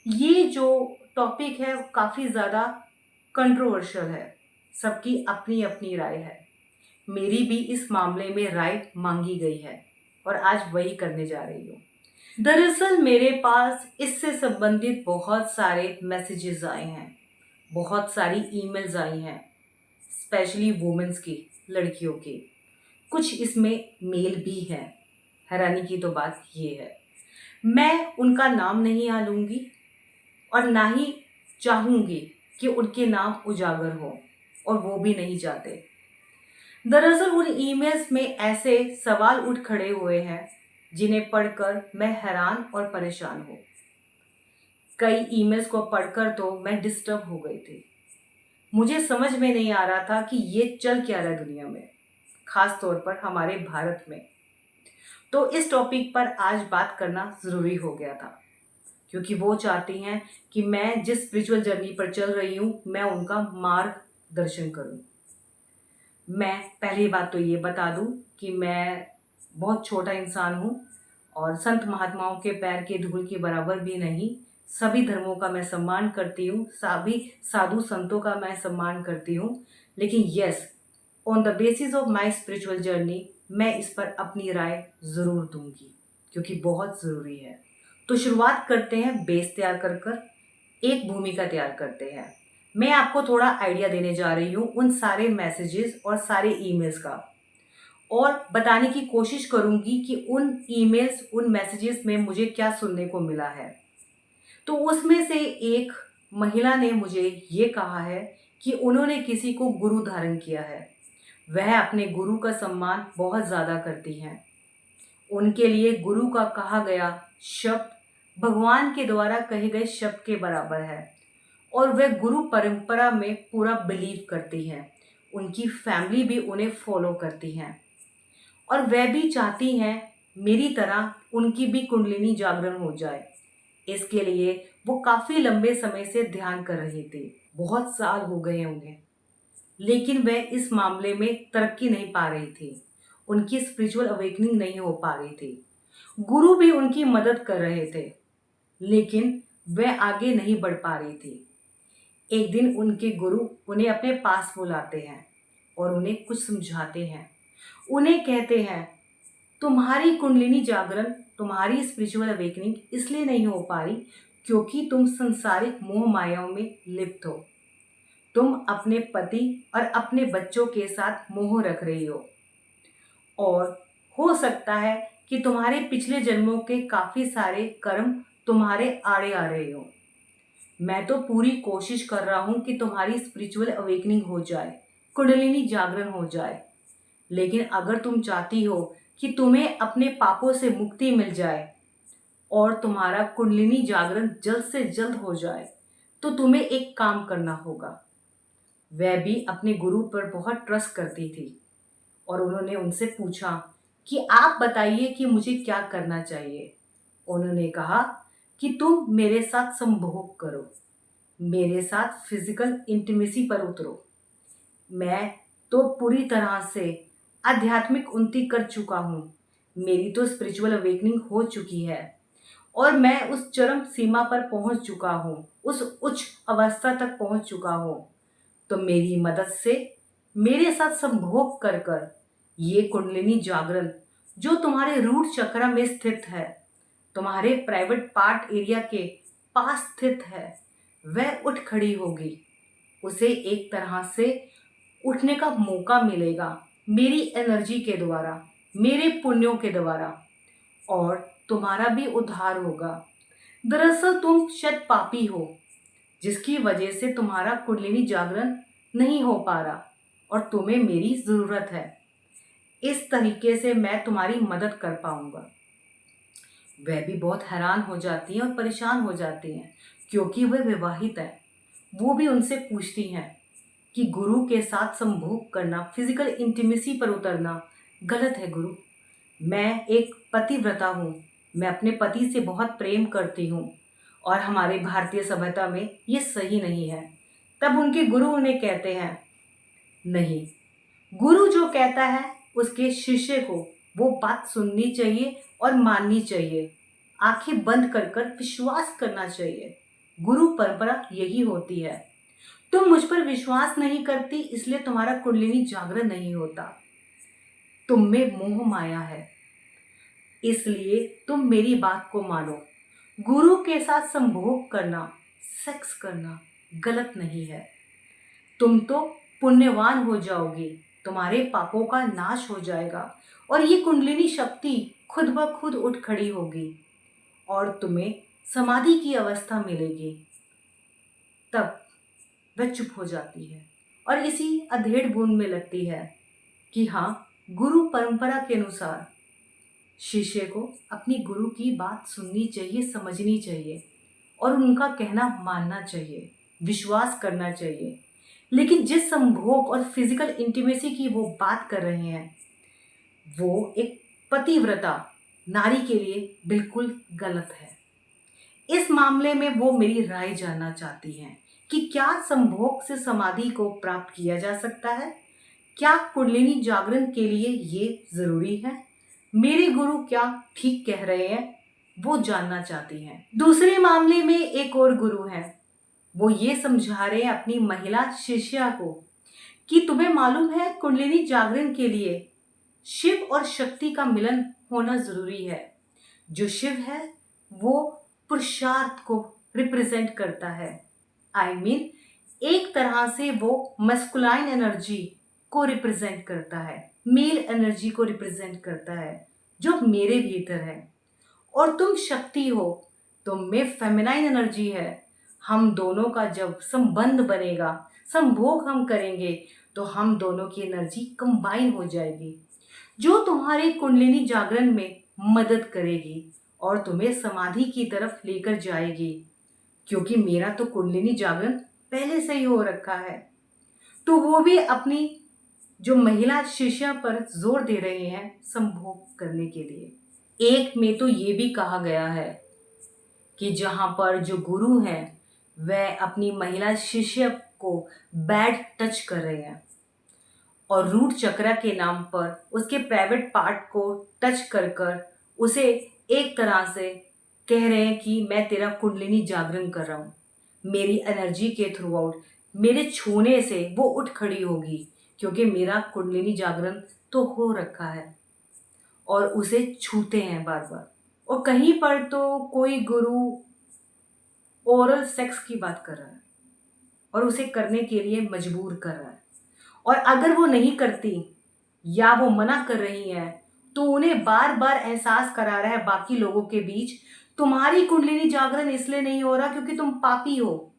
ये जो टॉपिक है काफ़ी ज़्यादा कंट्रोवर्शियल है। सबकी अपनी अपनी राय है। मेरी भी इस मामले में राय मांगी गई है और आज वही करने जा रही हूँ। दरअसल मेरे पास इससे संबंधित बहुत सारे मैसेजेस आए हैं, बहुत सारी ईमेल्स आई हैं, स्पेशली वुमेन्स की, लड़कियों की। कुछ इसमें मेल भी हैं। हैरानी की तो बात ये है, मैं उनका नाम नहीं यहाँ लूँगी और ना ही चाहूँगी कि उनके नाम उजागर हो, और वो भी नहीं चाहते। दरअसल उन ईमेल्स में ऐसे सवाल उठ खड़े हुए हैं जिन्हें पढ़कर मैं हैरान और परेशान हूँ। कई ईमेल्स को पढ़कर तो मैं डिस्टर्ब हो गई थी। मुझे समझ में नहीं आ रहा था कि ये चल क्या रहा है दुनिया में, खास तौर पर हमारे भारत में। तो इस टॉपिक पर आज बात करना ज़रूरी हो गया था, क्योंकि वो चाहती हैं कि मैं जिस स्पिरिचुअल जर्नी पर चल रही हूँ मैं उनका मार्गदर्शन करूँ। मैं पहली बात तो ये बता दूँ कि मैं बहुत छोटा इंसान हूँ और संत महात्माओं के पैर के धूल के बराबर भी नहीं। सभी धर्मों का मैं सम्मान करती हूँ, सभी साधु संतों का मैं सम्मान करती हूँ, लेकिन yes, on the basis of my spiritual journey मैं इस पर अपनी राय ज़रूर दूंगी, क्योंकि बहुत ज़रूरी है। तो शुरुआत करते हैं बेस तैयार कर कर, एक भूमिका तैयार करते हैं। मैं आपको थोड़ा आइडिया देने जा रही हूँ उन सारे मैसेजेस और सारे ईमेल्स का, और बताने की कोशिश करूँगी कि उन ईमेल्स उन मैसेजेस में मुझे क्या सुनने को मिला है। तो उसमें से एक महिला ने मुझे ये कहा है कि उन्होंने किसी को गुरु धारण किया है। वह अपने गुरु का सम्मान बहुत ज़्यादा करती हैं। उनके लिए गुरु का कहा गया शब्द भगवान के द्वारा कहे गए शब्द के बराबर है, और वह गुरु परंपरा में पूरा बिलीव करती हैं। उनकी फैमिली भी उन्हें फॉलो करती हैं, और वह भी चाहती हैं मेरी तरह उनकी भी कुंडलिनी जागरण हो जाए। इसके लिए वो काफ़ी लंबे समय से ध्यान कर रही थी, बहुत साल हो गए हैं उन्हें, लेकिन वह इस मामले में तरक्की नहीं पा रही थी। उनकी स्पिरिचुअल अवेकनिंग नहीं हो पा रही थी। गुरु भी उनकी मदद कर रहे थे, लेकिन वह आगे नहीं बढ़ पा रही थी। एक दिन उनके गुरु उन्हें अपने पास बुलाते हैं और उन्हें कुछ समझाते हैं। उन्हें कहते हैं, तुम्हारी कुंडलिनी जागरण, तुम्हारी स्पिरिचुअल अवेकनिंग इसलिए नहीं हो पा रही क्योंकि तुम संसारिक मोह मायाओं में लिप्त हो। तुम अपने पति और अपने बच्चों के साथ मोह रख रही हो, और हो सकता है कि तुम्हारे पिछले जन्मों के काफ़ी सारे कर्म तुम्हारे आड़े आ रहे हो। मैं तो पूरी कोशिश कर रहा हूँ कि तुम्हारी स्पिरिचुअल अवेकनिंग हो जाए, कुंडलिनी जागरण हो जाए, लेकिन अगर तुम चाहती हो कि तुम्हें अपने पापों से मुक्ति मिल जाए और तुम्हारा कुंडलिनी जागरण जल्द से जल्द हो जाए, तो तुम्हें एक काम करना होगा। वह भी अपने गुरु पर बहुत ट्रस्ट करती थी, और उन्होंने उनसे पूछा कि आप बताइए कि मुझे क्या करना चाहिए। उन्होंने कहा कि तुम मेरे साथ संभोग करो, मेरे साथ फिजिकल इंटीमेसी पर उतरो। मैं तो पूरी तरह से आध्यात्मिक उन्नति कर चुका हूँ। मेरी तो स्पिरिचुअल अवेकनिंग हो चुकी है और मैं उस चरम सीमा पर पहुँच चुका हूँ, उस उच्च अवस्था तक पहुँच चुका हूँ। तो मेरी मदद से मेरे साथ संभोग कर कर ये कुंडलिनी जागरण जो तुम्हारे रूट चक्र में स्थित है, तुम्हारे प्राइवेट पार्ट एरिया के पास स्थित है, वह उठ खड़ी होगी। उसे एक तरह से उठने का मौका मिलेगा मेरी एनर्जी के द्वारा, मेरे पुण्यों के द्वारा, और तुम्हारा भी उद्धार होगा। दरअसल तुम शत पापी हो, जिसकी वजह से तुम्हारा कुंडलिनी जागरण नहीं हो पा रहा, और तुम्हें मेरी ज़रूरत है। इस तरीके से मैं तुम्हारी मदद कर पाऊंगा। वह भी बहुत हैरान हो जाती हैं और परेशान हो जाती हैं, क्योंकि वह विवाहित है। वो भी उनसे पूछती हैं कि गुरु के साथ संभोग करना, फिजिकल इंटीमेसी पर उतरना गलत है गुरु। मैं एक पतिव्रता हूँ, मैं अपने पति से बहुत प्रेम करती हूँ, और हमारे भारतीय सभ्यता में ये सही नहीं है। तब उनके गुरु उन्हें कहते हैं, नहीं, गुरु जो कहता है उसके शिष्य को वो बात सुननी चाहिए और माननी चाहिए। आंखें बंद कर कर विश्वास करना चाहिए। गुरु परंपरा यही होती है। तुम मुझ पर विश्वास नहीं करती, इसलिए तुम्हारा कुंडलिनी जागरण नहीं होता। तुम में मोह माया है, इसलिए तुम मेरी बात को मानो। गुरु के साथ संभोग करना, सेक्स करना गलत नहीं है। तुम तो पुण्यवान हो जाओगे, तुम्हारे पापों का नाश हो जाएगा और ये कुंडलिनी शक्ति खुद ब खुद उठ खड़ी होगी और तुम्हें समाधि की अवस्था मिलेगी। तब वह चुप हो जाती है और इसी अधेड़ बूंद में लगती है कि हाँ, गुरु परंपरा के अनुसार शिष्य को अपनी गुरु की बात सुननी चाहिए, समझनी चाहिए और उनका कहना मानना चाहिए, विश्वास करना चाहिए। लेकिन जिस संभोग और फिजिकल इंटीमेसी की वो बात कर रहे हैं, वो एक पतिव्रता नारी के लिए बिल्कुल गलत है। इस मामले में वो मेरी राय जानना चाहती हैं कि क्या संभोग से समाधि को प्राप्त किया जा सकता है? क्या कुंडलिनी जागरण के लिए ये जरूरी है? मेरे गुरु क्या ठीक कह रहे हैं, वो जानना चाहती हैं। दूसरे मामले में एक और गुरु हैं, वो ये समझा रहे हैं अपनी महिला शिष्या को कि तुम्हें मालूम है, कुंडलिनी जागरण के लिए शिव और शक्ति का मिलन होना जरूरी है। जो शिव है वो पुरुषार्थ को रिप्रेजेंट करता है। आई मीन एक तरह से वो मस्कुलाइन एनर्जी को रिप्रेजेंट करता है, मेल एनर्जी को रिप्रेजेंट करता है जो मेरे भीतर है। और तुम शक्ति हो, तुम में फेमिनाइन एनर्जी है। हम दोनों का जब संबंध बनेगा, संभोग हम करेंगे, तो हम दोनों की एनर्जी कंबाइन हो जाएगी, जो तुम्हारे कुंडलिनी जागरण में मदद करेगी और तुम्हें समाधि की तरफ लेकर जाएगी। क्योंकि मेरा तो कुंडलिनी जागरण पहले से ही हो रखा है। तो वो भी अपनी जो महिला शिष्या पर जोर दे रहे हैं संभोग करने के लिए। एक में तो ये भी कहा गया है कि जहां पर जो गुरु हैं वह अपनी महिला शिष्य को बैड टच कर रहे हैं और रूट चक्रा के नाम पर उसके प्राइवेट पार्ट को टच कर कर उसे एक तरह से कह रहे हैं कि मैं तेरा कुंडलिनी जागरण कर रहा हूँ, मेरी एनर्जी के थ्रू आउट, मेरे छूने से वो उठ खड़ी होगी, क्योंकि मेरा कुंडलिनी जागरण तो हो रखा है। और उसे छूते हैं बार बार। और कहीं पर तो कोई गुरु ओरल सेक्स की बात कर रहा है और उसे करने के लिए मजबूर कर रहा है। और अगर वो नहीं करती या वो मना कर रही है तो उन्हें बार बार एहसास करा रहा है बाकी लोगों के बीच, तुम्हारी कुंडलिनी जागरण इसलिए नहीं हो रहा क्योंकि तुम पापी हो,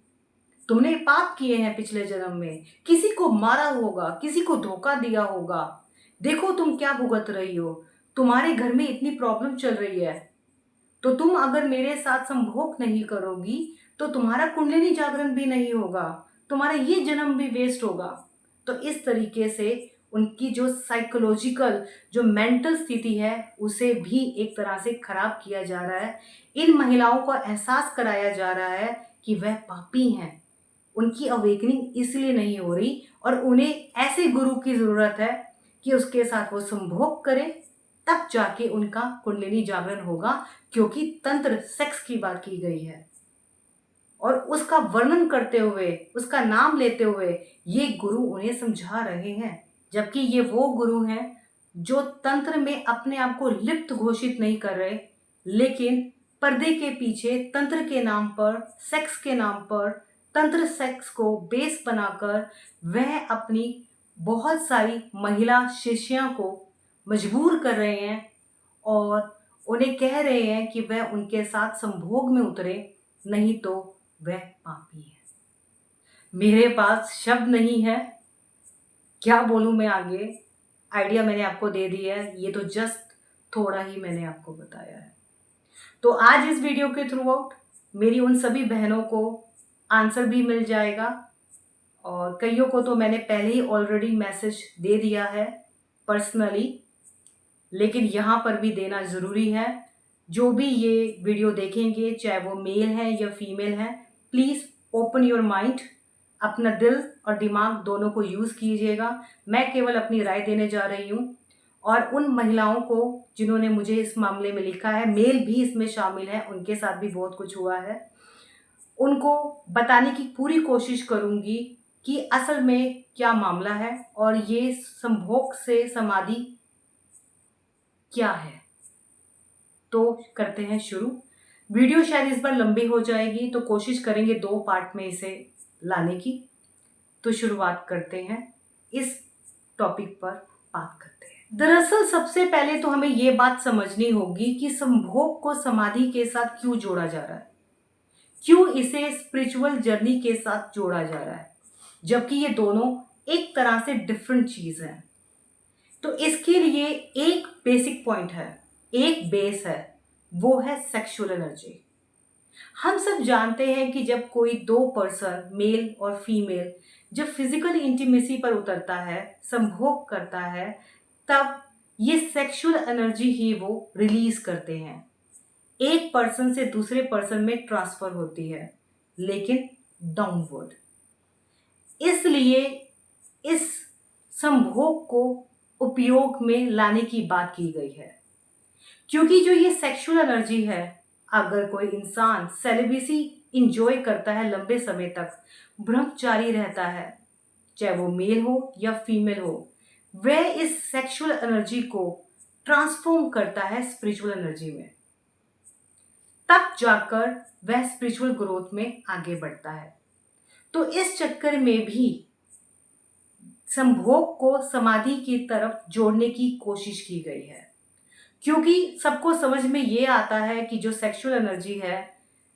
तुमने पाप किए हैं पिछले जन्म में, किसी को मारा होगा, किसी को धोखा दिया होगा, देखो तुम क्या भुगत रही हो, तुम्हारे घर में इतनी प्रॉब्लम चल रही है, तो तुम अगर मेरे साथ संभोग नहीं करोगी तो तुम्हारा कुंडलिनी जागरण भी नहीं होगा, तुम्हारा ये जन्म भी वेस्ट होगा। तो इस तरीके से उनकी जो साइकोलॉजिकल जो मेंटल स्थिति है उसे भी एक तरह से खराब किया जा रहा है। इन महिलाओं को एहसास कराया जा रहा है कि वह पापी हैं, उनकी अवेकनिंग इसलिए नहीं हो रही और उन्हें ऐसे गुरु की जरूरत है कि उसके साथ वो संभोग करें, तब जाके उनका कुंडलिनी जागरण होगा। क्योंकि तंत्र सेक्स की बात की गई है और उसका वर्णन करते हुए, उसका नाम लेते हुए ये गुरु उन्हें समझा रहे हैं, जबकि ये वो गुरु हैं जो तंत्र में अपने आप को लिप्त घोषित नहीं कर रहे, लेकिन पर्दे के पीछे तंत्र के नाम पर, सेक्स के नाम पर, तंत्र सेक्स को बेस बनाकर वह अपनी बहुत सारी महिला शिष्यों को मजबूर कर रहे हैं और उन्हें कह रहे हैं कि वह उनके साथ संभोग में उतरे, नहीं तो वह पापी है। मेरे पास शब्द नहीं है, क्या बोलूं मैं आगे। आइडिया मैंने आपको दे दिया है, ये तो जस्ट थोड़ा ही मैंने आपको बताया है। तो आज इस वीडियो के थ्रू आउट मेरी उन सभी बहनों को आंसर भी मिल जाएगा और कईयों को तो मैंने पहले ही ऑलरेडी मैसेज दे दिया है पर्सनली, लेकिन यहाँ पर भी देना ज़रूरी है। जो भी ये वीडियो देखेंगे, चाहे वो मेल है या फीमेल है, प्लीज़ ओपन योर माइंड, अपना दिल और दिमाग दोनों को यूज़ कीजिएगा। मैं केवल अपनी राय देने जा रही हूँ और उन महिलाओं को जिन्होंने मुझे इस मामले में लिखा है, मेल भी इसमें शामिल है, उनके साथ भी बहुत कुछ हुआ है, उनको बताने की पूरी कोशिश करूंगी कि असल में क्या मामला है और ये संभोग से समाधि क्या है। तो करते हैं शुरू। वीडियो शायद इस बार लंबी हो जाएगी, तो कोशिश करेंगे 2 पार्ट में इसे लाने की। तो शुरुआत करते हैं, इस टॉपिक पर बात करते हैं। दरअसल सबसे पहले तो हमें ये बात समझनी होगी कि संभोग को समाधि के साथ क्यों जोड़ा जा रहा है, क्यों इसे स्पिरिचुअल जर्नी के साथ जोड़ा जा रहा है, जबकि ये दोनों एक तरह से डिफरेंट चीज है। तो इसके लिए एक बेसिक पॉइंट है, एक बेस है, वो है सेक्सुअल एनर्जी। हम सब जानते हैं कि जब कोई 2 पर्सन, मेल और फीमेल, जब फिजिकल इंटीमेसी पर उतरता है, संभोग करता है, तब ये सेक्सुअल एनर्जी ही वो रिलीज करते हैं। एक पर्सन से दूसरे पर्सन में ट्रांसफर होती है, लेकिन डाउनवर्ड। इसलिए इस संभोग को उपयोग में लाने की बात की गई है, क्योंकि जो ये सेक्सुअल एनर्जी है, अगर कोई इंसान सेलिबेसी इंजॉय करता है, लंबे समय तक ब्रह्मचारी रहता है, चाहे वो मेल हो या फीमेल हो, वह इस सेक्सुअल एनर्जी को ट्रांसफॉर्म करता है स्पिरिचुअल एनर्जी में। तब जाकर वह स्पिरिचुअल ग्रोथ में आगे बढ़ता है। तो इस चक्कर में भी संभोग को समाधि की तरफ जोड़ने की कोशिश की गई है, क्योंकि सबको समझ में ये आता है कि जो सेक्सुअल एनर्जी है,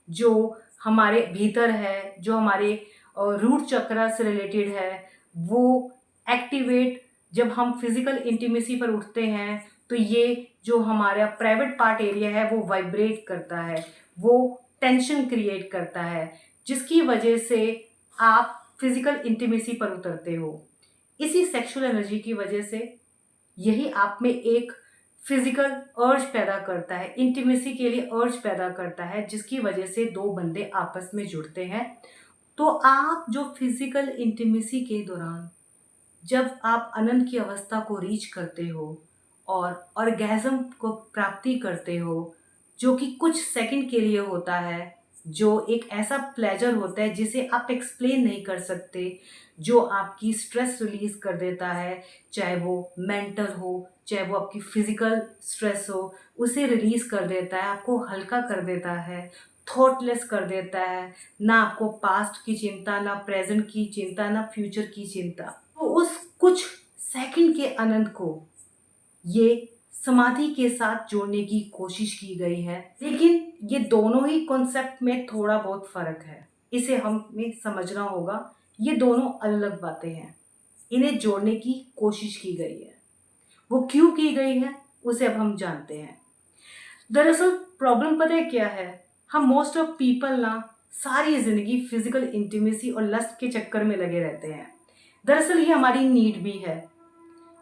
जो हमारे भीतर है, जो हमारे रूट चक्र से रिलेटेड है, वो एक्टिवेट जब हम फिजिकल इंटीमेसी पर उठते हैं, तो ये जो हमारा प्राइवेट पार्ट एरिया है वो वाइब्रेट करता है, वो टेंशन क्रिएट करता है, जिसकी वजह से आप फिजिकल इंटीमेसी पर उतरते हो। इसी सेक्सुअल एनर्जी की वजह से यही आप में एक फिजिकल अर्ज पैदा करता है, इंटीमेसी के लिए अर्ज पैदा करता है, जिसकी वजह से 2 बंदे आपस में जुड़ते हैं। तो आप जो फिजिकल इंटीमेसी के दौरान जब आप आनंद की अवस्था को रीच करते हो और ऑर्गेज्म को प्राप्ति करते हो, जो कि कुछ सेकंड के लिए होता है, जो एक ऐसा प्लेजर होता है जिसे आप एक्सप्लेन नहीं कर सकते, जो आपकी स्ट्रेस रिलीज कर देता है, चाहे वो मेंटल हो, चाहे वो आपकी फिजिकल स्ट्रेस हो, उसे रिलीज कर देता है, आपको हल्का कर देता है, थॉटलेस कर देता है। ना आपको पास्ट की चिंता, ना प्रेजेंट की चिंता, ना फ्यूचर की चिंता। तो उस कुछ सेकंड के आनंद को ये समाधि के साथ जोड़ने की कोशिश की गई है, लेकिन ये दोनों ही कॉन्सेप्ट में थोड़ा बहुत फर्क है, इसे हमें समझना होगा। ये दोनों अलग बातें हैं, इन्हें जोड़ने की कोशिश की गई है। वो क्यों की गई है उसे अब हम जानते हैं। दरअसल प्रॉब्लम पता है क्या है, हम मोस्ट ऑफ पीपल ना सारी जिंदगी फिजिकल इंटीमेसी और लस्ट के चक्कर में लगे रहते हैं। दरअसल ये हमारी नीड भी है,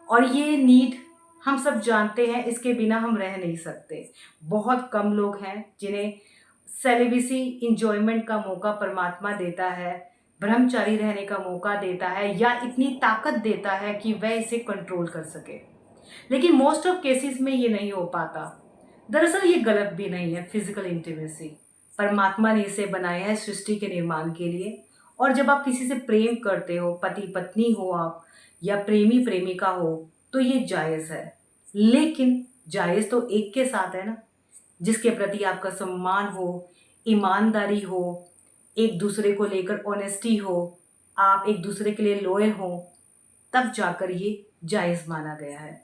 और ये नीड हम सब जानते हैं, इसके बिना हम रह नहीं सकते। बहुत कम लोग हैं जिन्हें सेलिबेसी इंजॉयमेंट का मौका परमात्मा देता है, ब्रह्मचारी रहने का मौका देता है, या इतनी ताकत देता है कि वह इसे कंट्रोल कर सके। लेकिन मोस्ट ऑफ केसेस में ये नहीं हो पाता। दरअसल ये गलत भी नहीं है। फिजिकल इंटीमेसी परमात्मा ने इसे बनाया है सृष्टि के निर्माण के लिए, और जब आप किसी से प्रेम करते हो, पति पत्नी हो आप या प्रेमी प्रेमिका हो, तो ये जायज़ है। लेकिन जायज़ तो एक के साथ है ना, जिसके प्रति आपका सम्मान हो, ईमानदारी हो, एक दूसरे को लेकर ऑनेस्टी हो, आप एक दूसरे के लिए लॉयल हो, तब जाकर ये जायज़ माना गया है।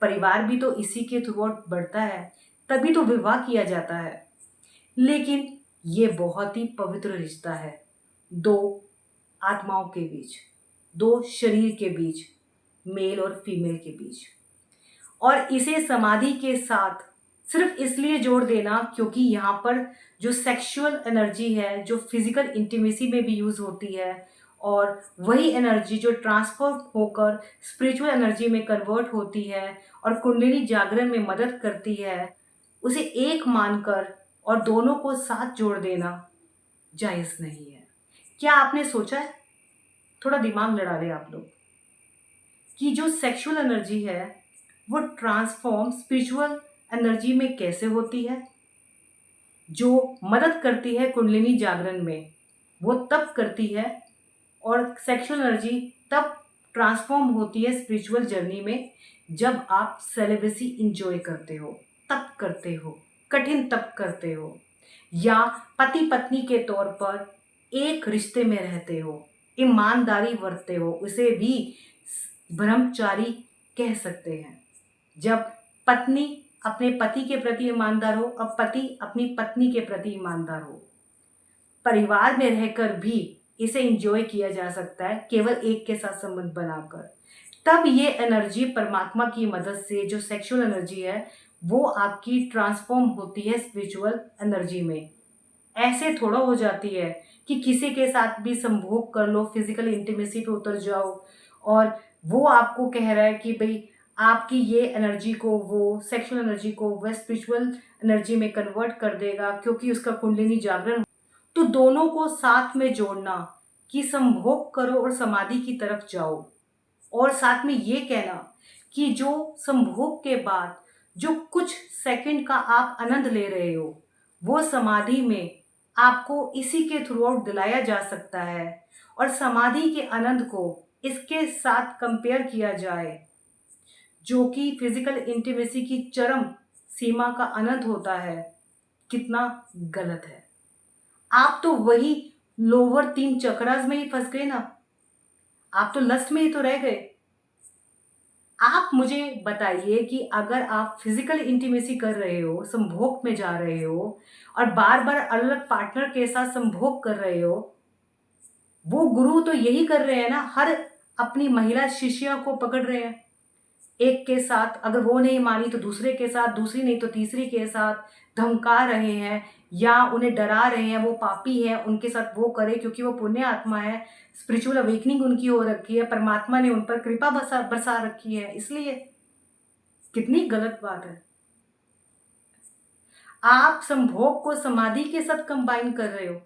परिवार भी तो इसी के थ्रू आउट बढ़ता है, तभी तो विवाह किया जाता है। लेकिन ये बहुत ही पवित्र रिश्ता है, 2 आत्माओं के बीच, 2 शरीर के बीच, मेल और फीमेल के बीच। और इसे समाधि के साथ सिर्फ इसलिए जोड़ देना क्योंकि यहाँ पर जो सेक्सुअल एनर्जी है, जो फिजिकल इंटीमेसी में भी यूज होती है, और वही एनर्जी जो ट्रांसफर होकर स्पिरिचुअल एनर्जी में कन्वर्ट होती है और कुंडलिनी जागरण में मदद करती है, उसे एक मानकर और दोनों को साथ जोड़ देना जायज नहीं है। क्या आपने सोचा है, थोड़ा दिमाग लड़ा ले आप लोग, कि जो सेक्सुअल एनर्जी है वो ट्रांसफॉर्म स्पिरिचुअल एनर्जी में कैसे होती है? जो मदद करती है कुंडलिनी जागरण में, वो तब करती है, और सेक्सुअल एनर्जी तब ट्रांसफॉर्म होती है स्पिरिचुअल जर्नी में जब आप सेलिब्रेसी इंजॉय करते हो, तब करते हो, कठिन तब करते हो, या पति पत्नी के तौर पर एक रिश्ते में रहते हो, ईमानदारी बरतते हो, उसे भी ब्रह्मचारी कह सकते हैं। जब पत्नी अपने पति के प्रति ईमानदार हो और पति अपनी पत्नी के प्रति ईमानदार हो, परिवार में रहकर भी इसे एंजॉय किया जा सकता है केवल एक के साथ संबंध बनाकर। तब ये एनर्जी परमात्मा की मदद से, जो सेक्सुअल एनर्जी है, वो आपकी ट्रांसफॉर्म होती है स्पिरिचुअल एनर्जी में। ऐसे थोड़ा हो जाती है कि किसी के साथ भी संभोग कर लो, फिजिकल इंटीमेसी पे उतर जाओ और वो आपको कह रहा है कि भाई आपकी ये एनर्जी को, वो सेक्सुअल एनर्जी को वह स्पिरिचुअल एनर्जी में कन्वर्ट कर देगा क्योंकि उसका कुंडलिनी जागरण। तो दोनों को साथ में जोड़ना कि संभोग करो और समाधि की तरफ जाओ, और साथ में ये कहना कि जो संभोग के बाद जो कुछ सेकंड का आप आनंद ले रहे हो, वो समाधि में आपको इसी के थ्रू आउट दिलाया जा सकता है। और समाधि के आनंद को इसके साथ कंपेयर किया जाए जो कि फिजिकल इंटीमेसी की चरम सीमा का आनंद होता है, कितना गलत है। आप तो वही लोअर 3 चक्रास में ही फंस गए ना, आप तो लस्ट में ही तो रह गए। आप मुझे बताइए कि अगर आप फिजिकल इंटीमेसी कर रहे हो, संभोग में जा रहे हो और बार बार अलग अलग पार्टनर के साथ संभोग कर रहे हो, वो गुरु तो यही कर रहे हैं ना, हर अपनी महिला शिष्या को पकड़ रहे हैं, एक के साथ अगर वो नहीं मानी तो दूसरे के साथ, दूसरी नहीं तो तीसरी के साथ धमका रहे हैं या उन्हें डरा रहे हैं, वो पापी है उनके साथ वो करे क्योंकि वो पुण्य आत्मा है, स्पिरिचुअल अवेकनिंग उनकी हो रखी है, परमात्मा ने उन पर कृपा बरसा रखी है, इसलिए कितनी गलत बात है। आप संभोग को समाधि के साथ कंबाइन कर रहे हो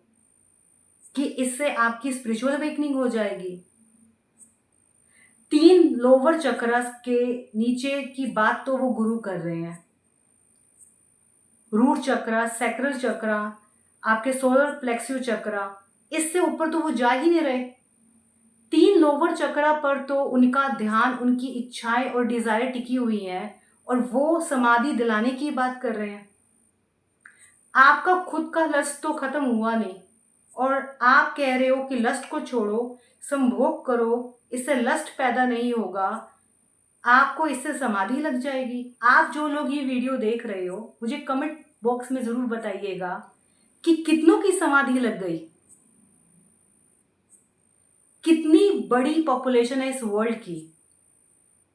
कि इससे आपकी स्पिरिचुअल अवेकनिंग हो जाएगी। 3 लोअर चक्रास के नीचे की बात तो वो गुरु कर रहे हैं, रूट चक्रा, सैक्रल चक्रा, आपके सोलर प्लेक्सियो चक्रा, इससे ऊपर तो वो जा ही नहीं रहे। 3 लोअर चक्रा पर तो उनका ध्यान, उनकी इच्छाएं और डिजायर टिकी हुई है और वो समाधि दिलाने की बात कर रहे हैं। आपका खुद का लस्ट तो खत्म हुआ नहीं और आप कह रहे हो कि लस्ट को छोड़ो, संभोग करो, इससे लस्ट पैदा नहीं होगा, आपको इससे समाधि लग जाएगी। आप जो लोग ये वीडियो देख रहे हो, मुझे कमेंट बॉक्स में जरूर बताइएगा कि कितनों की समाधि लग गई। कितनी बड़ी पॉपुलेशन है इस वर्ल्ड की,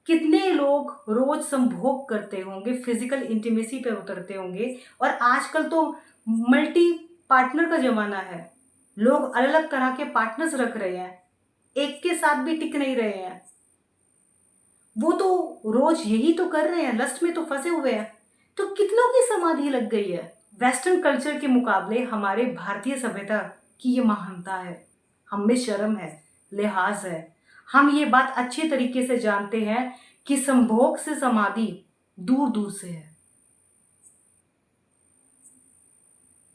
कितने लोग रोज संभोग करते होंगे, फिजिकल इंटीमेसी पे उतरते होंगे। और आजकल तो मल्टी पार्टनर का जमाना है, लोग अलग अलग तरह के पार्टनर्स रख रहे हैं, एक के साथ भी टिक नहीं रहे हैं। वो तो रोज यही तो कर रहे हैं, लस्ट में तो फंसे हुए हैं। तो कितनों की समाधि लग गई है। वेस्टर्न कल्चर के मुकाबले हमारे भारतीय सभ्यता की ये महानता है, हम में शर्म है, लिहाज है। हम ये बात अच्छे तरीके से जानते हैं कि संभोग से समाधि दूर दूर से है,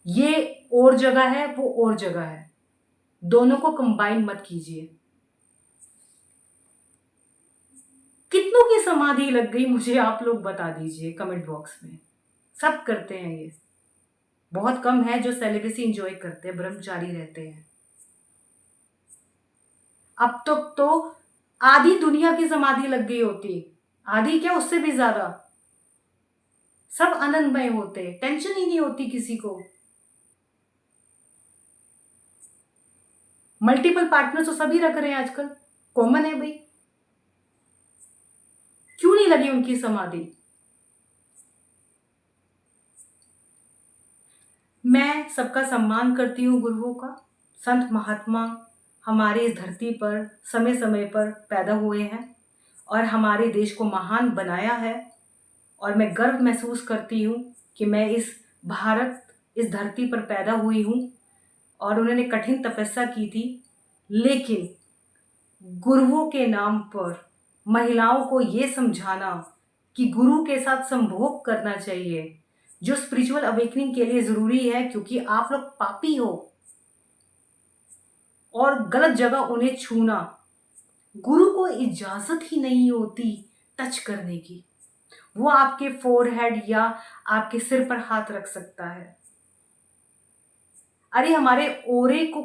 ये और जगह है, वो और जगह है, दोनों को कंबाइन मत कीजिए। कितनों की समाधि लग गई मुझे आप लोग बता दीजिए कमेंट बॉक्स में। सब करते हैं ये, बहुत कम है जो सेलिब्रेसी एंजॉय करते हैं, ब्रह्मचारी रहते हैं। अब तो आधी दुनिया की समाधि लग गई होती, आधी क्या उससे भी ज्यादा। सब आनंदमय होते, टेंशन ही नहीं होती किसी को। मल्टीपल पार्टनर तो सभी रख रहे हैं आजकल, कॉमन है भाई। क्यों नहीं लगी उनकी समाधि? मैं सबका सम्मान करती हूँ गुरुओं का। संत महात्मा हमारी इस धरती पर समय समय पर पैदा हुए हैं और हमारे देश को महान बनाया है, और मैं गर्व महसूस करती हूँ कि मैं इस भारत, इस धरती पर पैदा हुई हूँ। और उन्होंने कठिन तपस्या की थी, लेकिन गुरुओं के नाम पर महिलाओं को ये समझाना कि गुरु के साथ संभोग करना चाहिए, जो स्पिरिचुअल अवेकनिंग के लिए जरूरी है, क्योंकि आप लोग पापी हो और गलत जगह उन्हें छूना, गुरु को इजाजत ही नहीं होती टच करने की। वो आपके फोरहेड या आपके सिर पर हाथ रख सकता है। अरे हमारे ओरे को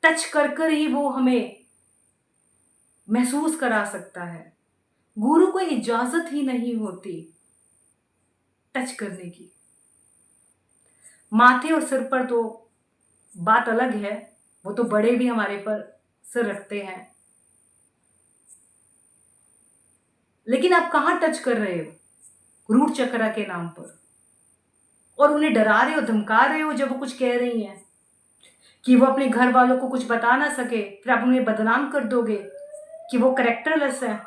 टच कर कर ही वो हमें महसूस करा सकता है। गुरु को इजाजत ही नहीं होती टच करने की। माथे और सिर पर तो बात अलग है, वो तो बड़े भी हमारे पर सिर रखते हैं, लेकिन आप कहां टच कर रहे हो रूट चक्रा के नाम पर, और उन्हें डरा रहे हो, धमका रहे हो जब वो कुछ कह रही हैं कि वो अपने घर वालों को कुछ बता ना सके, फिर आप उन्हें बदनाम कर दोगे कि वो कैरेक्टरलेस है।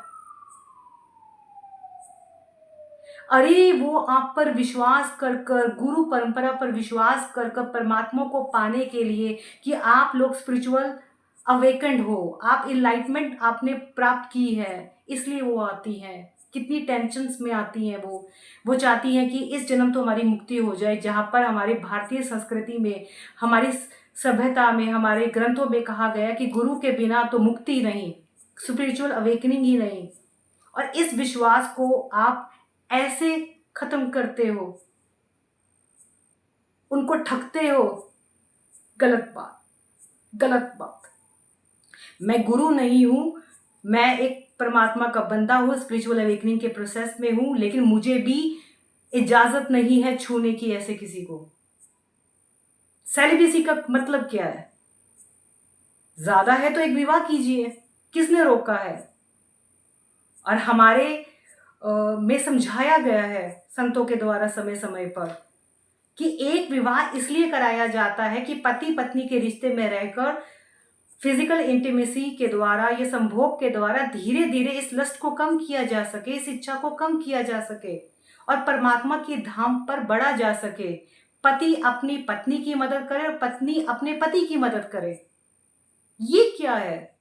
अरे वो आप पर विश्वास कर कर, गुरु परंपरा पर विश्वास कर कर, परमात्मा को पाने के लिए कि आप लोग स्पिरिचुअल अवेकेंड हो, आप इनलाइटमेंट आपने प्राप्त की है, इसलिए वो आती हैं। कितनी टेंशन्स में आती हैं वो चाहती हैं कि इस जन्म तो हमारी मुक्ति हो जाए, जहाँ पर हमारे भारतीय संस्कृति में, हमारी सभ्यता में, हमारे ग्रंथों में कहा गया कि गुरु के बिना तो मुक्ति नहीं, स्पिरिचुअल अवेकनिंग ही नहीं। और इस विश्वास को आप ऐसे खत्म करते हो, उनको ठगते हो। गलत बात, गलत बात। मैं गुरु नहीं हूं, मैं एक परमात्मा का बंदा हूं, स्पिरिचुअल अवेकनिंग के प्रोसेस में हूं, लेकिन मुझे भी इजाजत नहीं है छूने की ऐसे किसी को। सेलिबेसी का मतलब क्या है? ज्यादा है तो एक विवाह कीजिए, किसने रोका है? और हमारे में समझाया गया है संतों के द्वारा समय समय पर कि एक विवाह इसलिए कराया जाता है कि पति पत्नी के रिश्ते में रहकर फिजिकल इंटीमेसी के द्वारा या संभोग के द्वारा धीरे धीरे इस लस्ट को कम किया जा सके, इस इच्छा को कम किया जा सके और परमात्मा की धाम पर बढ़ा जा सके। पति अपनी पत्नी की मदद करे और पत्नी अपने पति की मदद करे। ये क्या है?